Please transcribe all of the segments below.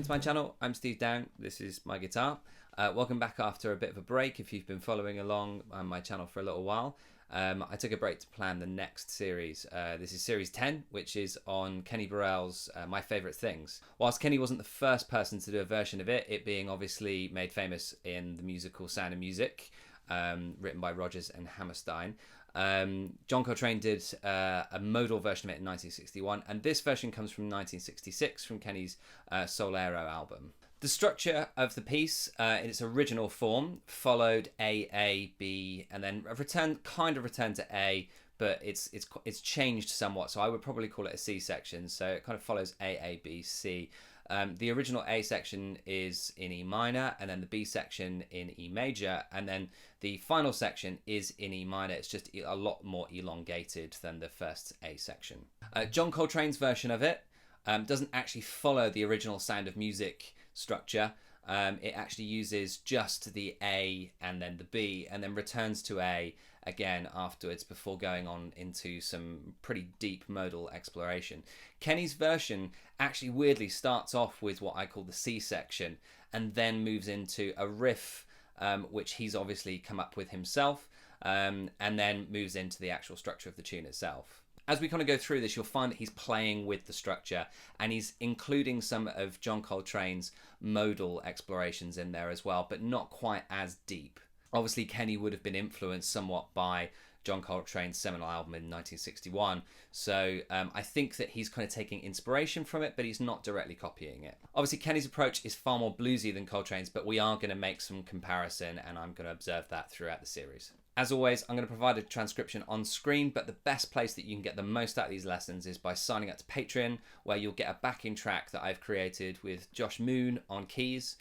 to my channel. I'm Steve Down. This is my guitar. Welcome back after a bit of a break if you've been following along on my channel for a little while. I took a break to plan the next series. This is series 10, which is on Kenny Burrell's My Favourite Things. Whilst Kenny wasn't the first person to do a version of it, it being obviously made famous in the musical Sound of Music, written by Rodgers and Hammerstein. John Coltrane did a modal version of it in 1961, and this version comes from 1966 from Kenny's Soulero album. The structure of the piece in its original form followed A, B, and then returned to A, but it's changed somewhat. So I would probably call it a C section. So it kind of follows A, B, C. The original A section is in E minor, and then the B section in E major, and then the final section is in E minor. It's just a lot more elongated than the first A section. John Coltrane's version of it doesn't actually follow the original Sound of Music structure. It actually uses just the A and then the B, and then returns to A again afterwards before going on into some pretty deep modal exploration. Kenny's version actually weirdly starts off with what I call the C section and then moves into a riff which he's obviously come up with himself, and then moves into the actual structure of the tune itself. As we kind of go through this, you'll find that he's playing with the structure and he's including some of John Coltrane's modal explorations in there as well, but not quite as deep. Obviously, Kenny would have been influenced somewhat by John Coltrane's seminal album in 1961, so I think that he's kind of taking inspiration from it, but he's not directly copying it. Obviously, Kenny's approach is far more bluesy than Coltrane's, but we are going to make some comparison, and I'm going to observe that throughout the series. As always, I'm going to provide a transcription on screen, but the best place that you can get the most out of these lessons is by signing up to Patreon, where you'll get a backing track that I've created with Josh Moon on keys,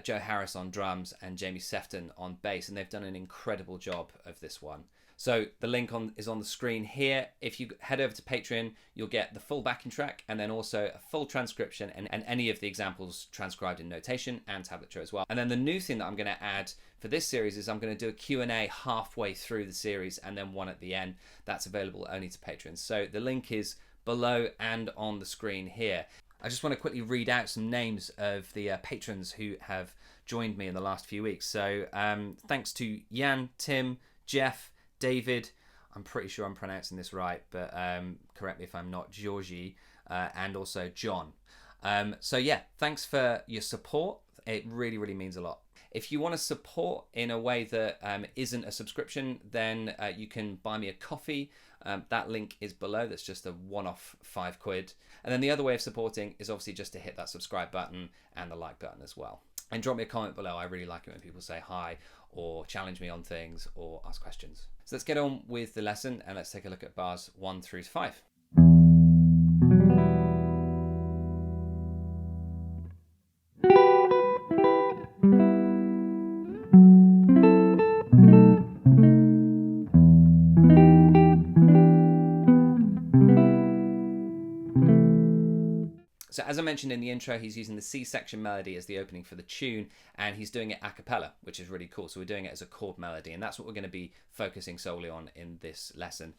Joe Harris on drums, and Jamie Sefton on bass, and they've done an incredible job of this one. So the link is on the screen here. If you head over to Patreon, you'll get the full backing track and then also a full transcription and any of the examples transcribed in notation and tablature as well. And then the new thing that I'm going to add for this series is I'm going to do a Q&A halfway through the series and then one at the end. That's available only to patrons. So the link is below and on the screen here. I just want to quickly read out some names of the patrons who have joined me in the last few weeks. So thanks to Jan, Tim, Jeff, David, I'm pretty sure I'm pronouncing this right, but correct me if I'm not, Georgie, and also John. So yeah, thanks for your support. It really, really means a lot. If you want to support in a way that isn't a subscription, then you can buy me a coffee. That link is below. That's just a one-off £5. And then the other way of supporting is obviously just to hit that subscribe button and the like button as well. And drop me a comment below. I really like it when people say hi or challenge me on things or ask questions. So let's get on with the lesson and let's take a look at bars 1 through 5. So as I mentioned in the intro, he's using the C section melody as the opening for the tune, and he's doing it a cappella, which is really cool. So we're doing it as a chord melody, and that's what we're going to be focusing solely on in this lesson.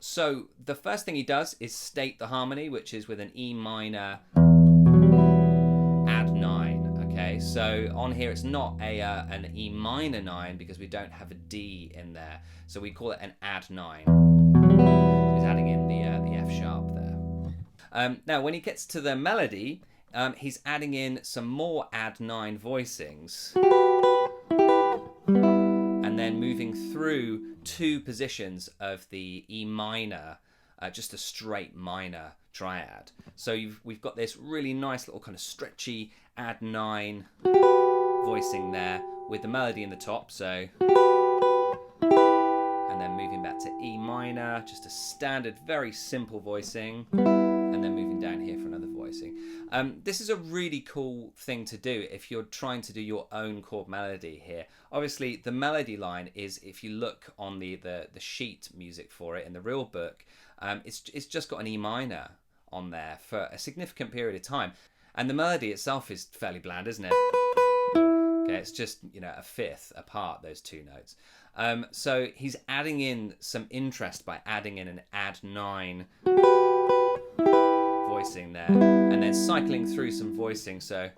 So the first thing he does is state the harmony, which is with an E minor add 9. Okay, so on here it's not an E minor 9 because we don't have a D in there, so we call it an add 9. So he's adding in the F sharp there. Now, when he gets to the melody, he's adding in some more add 9 voicings and then moving through 2 positions of the E minor, just a straight minor triad. So we've got this really nice little kind of stretchy add 9 voicing there with the melody in the top, so, and then moving back to E minor, just a standard, very simple voicing. And then moving down here for another voicing. This is a really cool thing to do if you're trying to do your own chord melody here. Obviously, the melody line is, if you look on the sheet music for it in the real book, it's just got an E minor on there for a significant period of time. And the melody itself is fairly bland, isn't it? Okay, it's just, a fifth apart, those 2 notes. So he's adding in some interest by adding in an add 9 voicing there, and then cycling through some voicing. So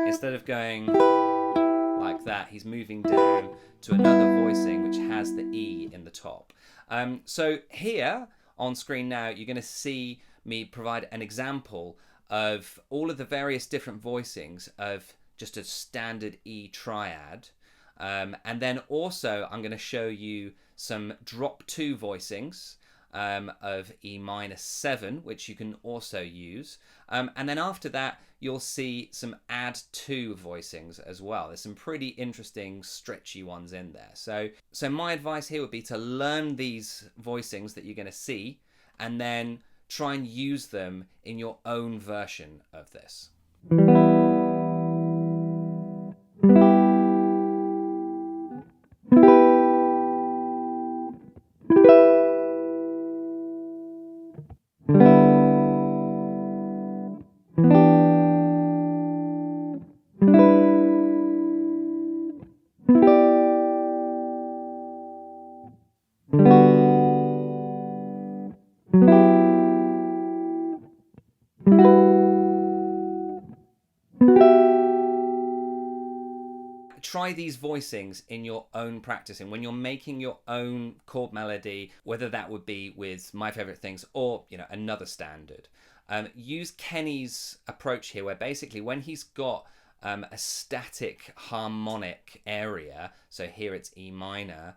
instead of going like that, he's moving down to another voicing which has the E in the top. So here on screen now, you're going to see me provide an example of all of the various different voicings of just a standard E triad. And then also I'm going to show you some drop 2 voicings of E minor 7, which you can also use. And then after that, you'll see some add 2 voicings as well. There's some pretty interesting stretchy ones in there. So my advice here would be to learn these voicings that you're going to see and then try and use them in your own version of this. Try these voicings in your own practicing when you're making your own chord melody, whether that would be with My Favorite Things or another standard. Use Kenny's approach here, where basically when he's got a static harmonic area, so here it's E minor,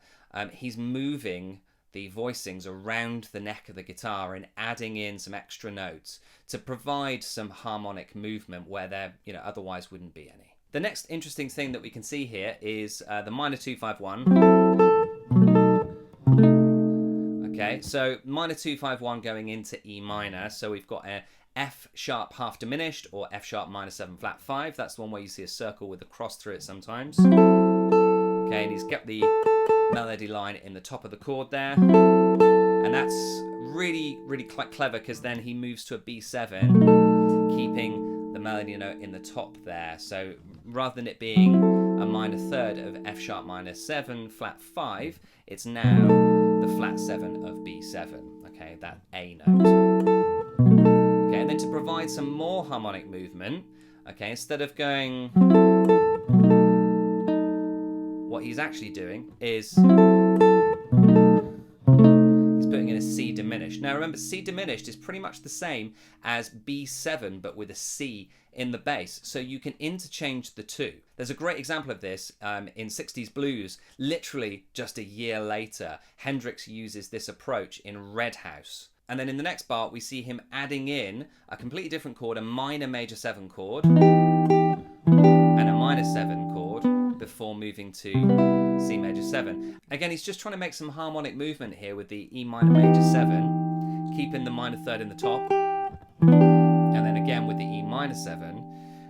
he's moving the voicings around the neck of the guitar and adding in some extra notes to provide some harmonic movement where there otherwise wouldn't be any. The next interesting thing that we can see here is the minor 2-5-1. Okay, so minor 2-5-1 going into E minor. So we've got a F sharp half diminished or F sharp minor 7 flat 5. That's the one where you see a circle with a cross through it sometimes. Okay, and he's kept the melody line in the top of the chord there. And that's really, really quite clever because then he moves to a B7, keeping the melody note in the top there. So rather than it being a minor third of F sharp minor 7 flat 5, it's now the flat 7 of B7, okay, that A note. Okay, and then to provide some more harmonic movement, okay, instead of going, what he's actually doing is putting in a C diminished. Now remember, C diminished is pretty much the same as B7 but with a C in the bass, so you can interchange the two. There's a great example of this in 60s blues. Literally just a year later, Hendrix uses this approach in Red House. And then in the next bar we see him adding in a completely different chord, a minor major 7 chord and a minor 7 chord before moving to C major 7. Again, he's just trying to make some harmonic movement here with the E minor major 7, keeping the minor third in the top, and then again with the E minor 7.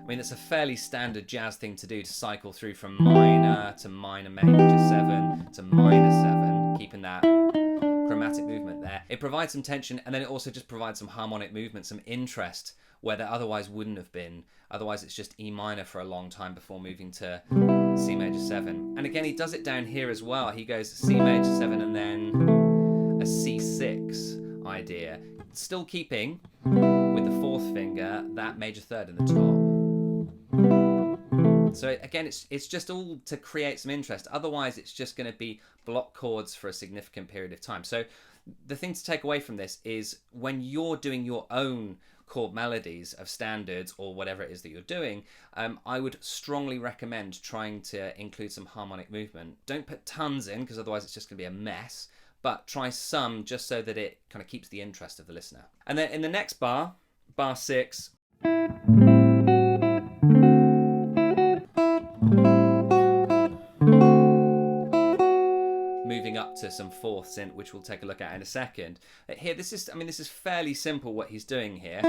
I mean, it's a fairly standard jazz thing to do, to cycle through from minor to minor major 7 to minor 7, keeping that chromatic movement there. It provides some tension, and then it also just provides some harmonic movement, some interest where there otherwise wouldn't have been. Otherwise it's just E minor for a long time before moving to C major 7. And again, he does it down here as well. He goes C major 7 and then a C6 idea, still keeping with the 4th finger that major third in the top. So again, it's just all to create some interest. Otherwise it's just going to be block chords for a significant period of time. So the thing to take away from this is when you're doing your own chord melodies of standards or whatever it is that you're doing, I would strongly recommend trying to include some harmonic movement. Don't put tons in because otherwise it's just going to be a mess, but try some just so that it kind of keeps the interest of the listener. And then in the next bar, bar 6, moving up to some 4th synth, which we'll take a look at in a second. Here, this is fairly simple what he's doing here.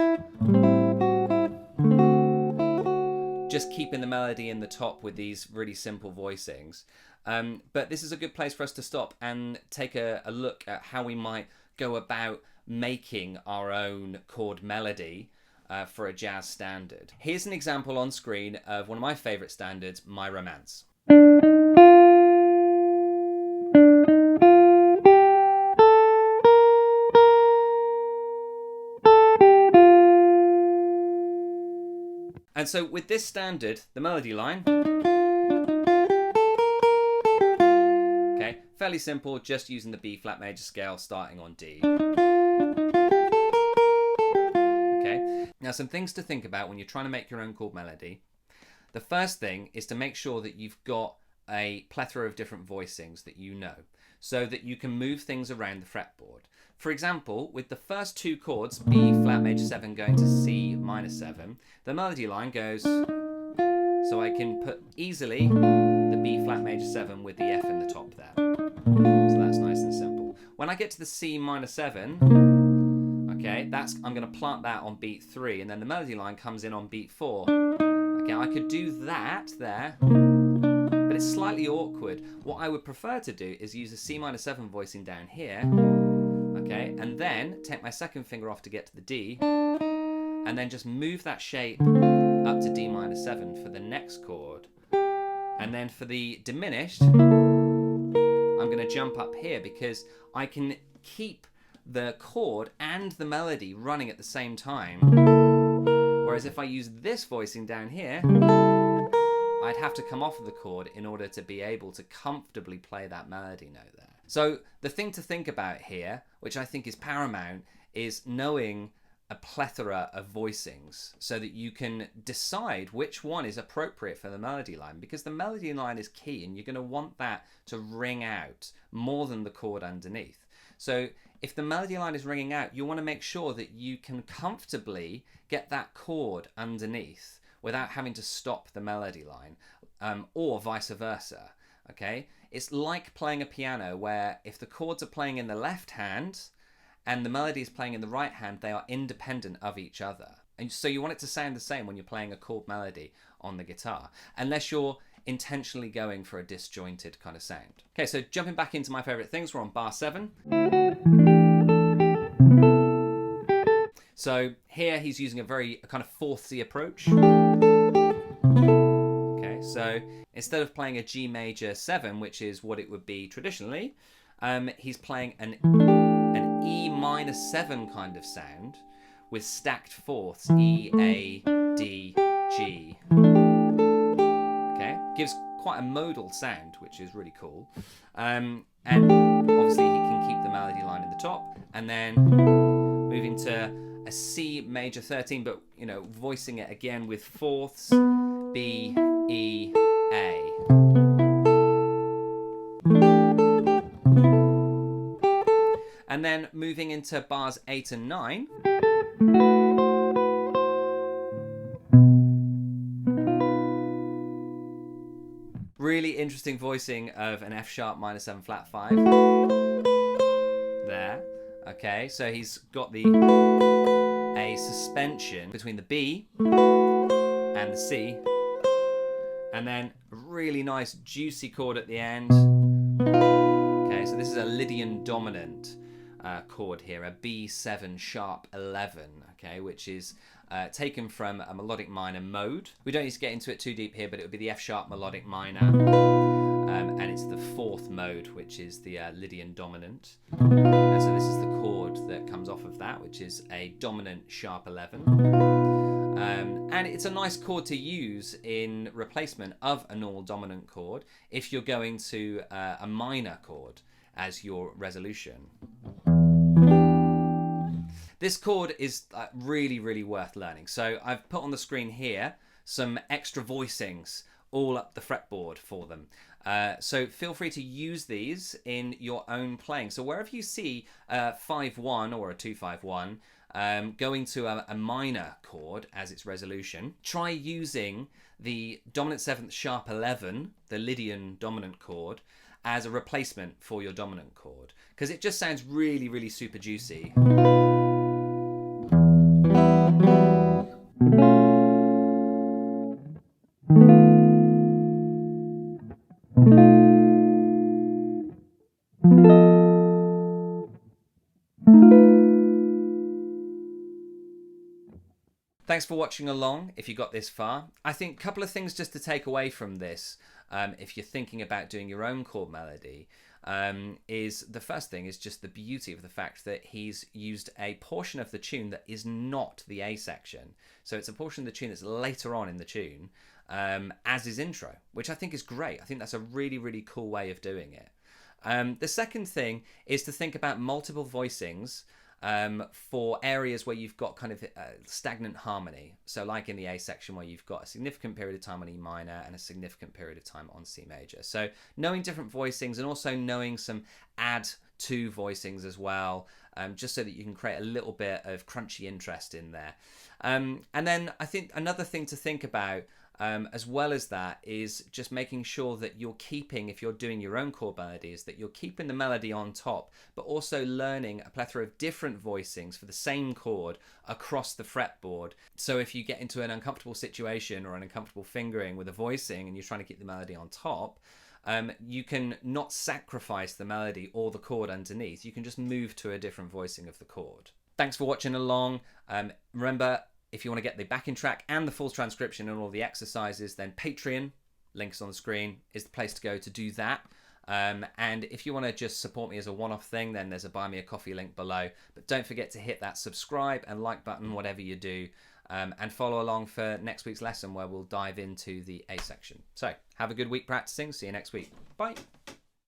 Just keeping the melody in the top with these really simple voicings. But this is a good place for us to stop and take a look at how we might go about making our own chord melody for a jazz standard. Here's an example on screen of one of my favorite standards, My Romance. And so with this standard, the melody line, okay, fairly simple, just using the B flat major scale starting on D. Okay, now some things to think about when you're trying to make your own chord melody. The first thing is to make sure that you've got a plethora of different voicings that you know, so that you can move things around the fretboard. For example, with the first two chords, B flat major 7 going to C minor 7, the melody line goes, so I can put easily the B flat major 7 with the F in the top there. So that's nice and simple. When I get to the C minor 7, okay, I'm going to plant that on beat 3, and then the melody line comes in on beat 4. Okay, I could do that there, but it's slightly awkward. What I would prefer to do is use a C minor 7 voicing down here, okay, and then take my second finger off to get to the D, and then just move that shape up to D minor 7 for the next chord. And then for the diminished, I'm going to jump up here because I can keep the chord and the melody running at the same time. Whereas if I use this voicing down here, I'd have to come off of the chord in order to be able to comfortably play that melody note there. So the thing to think about here, which I think is paramount, is knowing a plethora of voicings so that you can decide which one is appropriate for the melody line, because the melody line is key and you're going to want that to ring out more than the chord underneath. So if the melody line is ringing out, you want to make sure that you can comfortably get that chord underneath without having to stop the melody line, or vice versa. Okay, it's like playing a piano where if the chords are playing in the left hand and the melody is playing in the right hand, they are independent of each other. And so you want it to sound the same when you're playing a chord melody on the guitar, unless you're intentionally going for a disjointed kind of sound. Okay, so jumping back into my favorite things, we're on bar 7. So here he's using a kind of fourthsy approach. Okay, so instead of playing a G major 7, which is what it would be traditionally, he's playing an E minor 7 kind of sound with stacked fourths, E, A, D, G. Okay, gives quite a modal sound, which is really cool. And obviously he can keep the melody line in the top, and then moving to a C major 13, but voicing it again with fourths, B, E, A. And then moving into bars 8 and 9. Really interesting voicing of an F sharp minor 7 flat 5. There. Okay, so he's got a suspension between the B and the C, and then a really nice juicy chord at the end. Okay, so this is a Lydian dominant chord here, a B7 sharp 11, okay, which is taken from a melodic minor mode. We don't need to get into it too deep here, but it would be the F sharp melodic minor, and it's the fourth mode, which is the Lydian dominant. And so this is the chord that comes off of that, which is a dominant sharp 11. And it's a nice chord to use in replacement of a normal dominant chord if you're going to a minor chord as your resolution. This chord is really, really worth learning. So I've put on the screen here some extra voicings all up the fretboard for them. So feel free to use these in your own playing. So wherever you see a 5-1 or a 2-5-1 going to a minor chord as its resolution, try using the dominant 7th sharp 11, the Lydian dominant chord, as a replacement for your dominant chord, because it just sounds really, really super juicy. Thanks for watching along if you got this far. I think a couple of things just to take away from this. if you're thinking about doing your own chord melody, is the first thing is just the beauty of the fact that he's used a portion of the tune that is not the A section. So it's a portion of the tune that's later on in the tune as his intro, which I think is great. I think that's a really, really cool way of doing it. The second thing is to think about multiple voicings for areas where you've got kind of stagnant harmony. So like in the A section where you've got a significant period of time on E minor and a significant period of time on C major. So knowing different voicings and also knowing some add to voicings as well, just so that you can create a little bit of crunchy interest in there. And then I think another thing to think about as well as that is just making sure that you're keeping, if you're doing your own chord melodies, that you're keeping the melody on top, but also learning a plethora of different voicings for the same chord across the fretboard. So if you get into an uncomfortable situation or an uncomfortable fingering with a voicing and you're trying to keep the melody on top, you can not sacrifice the melody or the chord underneath. You can just move to a different voicing of the chord. Thanks for watching along. Remember, if you want to get the backing track and the full transcription and all the exercises, then Patreon, links on the screen, is the place to go to do that. And if you want to just support me as a one-off thing, then there's a Buy Me a Coffee link below. But don't forget to hit that subscribe and like button, whatever you do, and follow along for next week's lesson where we'll dive into the A section. So have a good week practicing. See you next week. Bye.